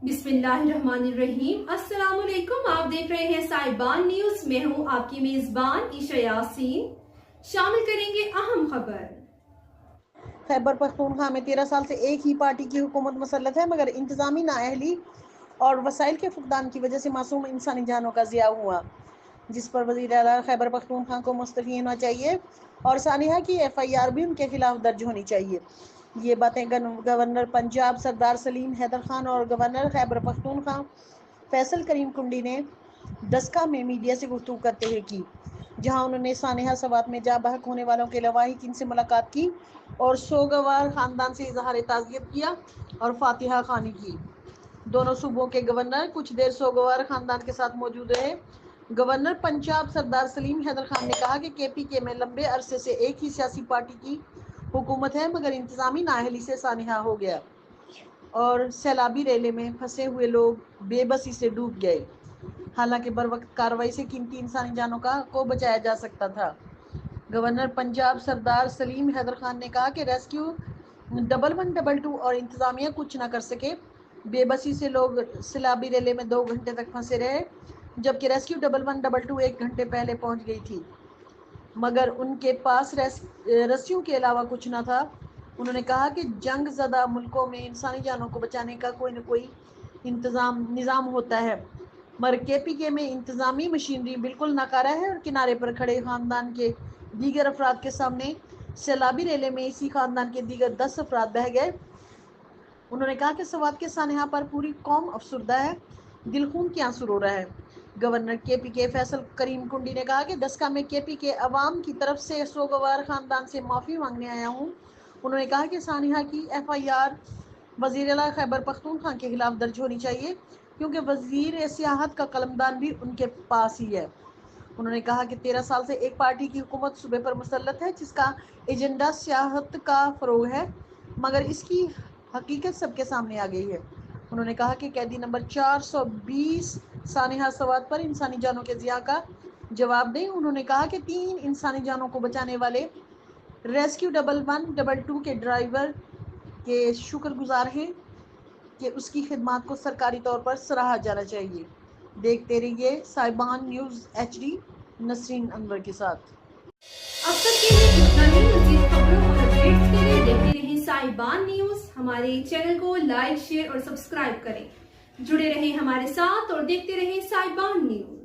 बिस्मिल्लाहिर्रहमानिर्रहीम। अस्सलाम वालेकुम। आप देख रहे हैं साहिबान न्यूज। मैं हूं आपकी मेजबान ईशा यासीन। शामिल करेंगे अहम खबर। खैबर पख्तूनख्वा में 13 साल से एक ही पार्टी की हुकूमत मुसल्लत है, मगर इंतजामी नाअहली और वसाइल के फुकदान की वजह से मासूम इंसानी जानों का ज़िया हुआ, जिस पर वज़ीर आला खैबर पख्तूनख्वा को मुस्तफ़ी होना चाहिए और सानिया की FIR भी उनके खिलाफ दर्ज होनी चाहिए। ये बातें गवर्नर पंजाब सरदार सलीम हैदर खान और गवर्नर खैबर पख्तूनख्वा फैसल करीम कुंडी ने दस्का में मीडिया से गुफ्तगू करते हुए की, जहां उन्होंने सानिया सवात में जा बहक होने वालों के लवाहिकीन से मुलाकात की और सोगवार खानदान से इजहार ताज़ियत किया और फातिहा खानी की। दोनों सूबों के गवर्नर कुछ देर सोगवार खानदान के साथ मौजूद रहे। गवर्नर पंजाब सरदार सलीम हैदर खान ने कहा कि KPK में लंबे अरसे से एक ही सियासी पार्टी की हुकूमत है, मगर इंतजामी नाअहली से सानिया हो गया और सैलाबी रेले में फंसे हुए लोग बेबसी से डूब गए। हालांकि बरवक्त कार्रवाई से कीमती इंसानी जानों को बचाया जा सकता था। गवर्नर पंजाब सरदार सलीम हैदर खान ने कहा कि रेस्क्यू 1112 और इंतजामिया कुछ ना कर सके। बेबसी से लोग सैलाबी रेले में 2 घंटे तक फंसे रहे, जबकि रेस्क्यू 1112 1 घंटे पहले पहुंच गई थी, मगर उनके पास रस्सियों के अलावा कुछ ना था। उन्होंने कहा कि जंग ज़दा मुल्कों में इंसानी जानों को बचाने का कोई न कोई निज़ाम होता है, मगर KPK में इंतज़ामी मशीनरी बिल्कुल नाकारा है और किनारे पर खड़े खानदान के दीगर अफराद के सामने सैलाबी रेले में इसी खानदान के दीगर 10 अफराद बह गए। उन्होंने कहा कि सवात के सानिया पर पूरी कौम अफसुर्दा है, दिल खून के आंसू रो रहा है। गवर्नर KPK फैसल करीम कुंडी ने कहा कि दस्का में KPK अवाम की तरफ से सोगवार खानदान से माफ़ी मांगने आया हूँ। उन्होंने कहा कि सानिया की FIR वज़ीर आला खैबर पख्तूनख्वा के खिलाफ दर्ज होनी चाहिए, क्योंकि वज़ीर सियाहत का कलमदान भी उनके पास ही है। उन्होंने कहा कि 13 साल से एक पार्टी की हुकूमत सूबे पर मुसल्लत है, जिसका एजेंडा सियाहत का फ़रोग़ है, मगर इसकी हकीकत सबके सामने आ गई है। उन्होंने कहा कि कैदी नंबर 420 सानिया सवात पर इंसानी जानों के ज़िया का जवाब दें। उन्होंने कहा कि 3 इंसानी जानों को बचाने वाले रेस्क्यू 1112 के ड्राइवर के शुक्रगुजार हैं कि उसकी खिदमत को सरकारी तौर पर सराहा जाना चाहिए। देखते रहिए साहिबान न्यूज़ HD नसरीन अनवर के साथ। अब तक के लिए इतना ही। मज़ीद खबरों और अपडेट्स के लिए देखते रहिए साहिबान न्यूज। हमारे चैनल को लाइक, शेयर और सब्सक्राइब करें। जुड़े रहें हमारे साथ और देखते रहें साहिबान न्यूज।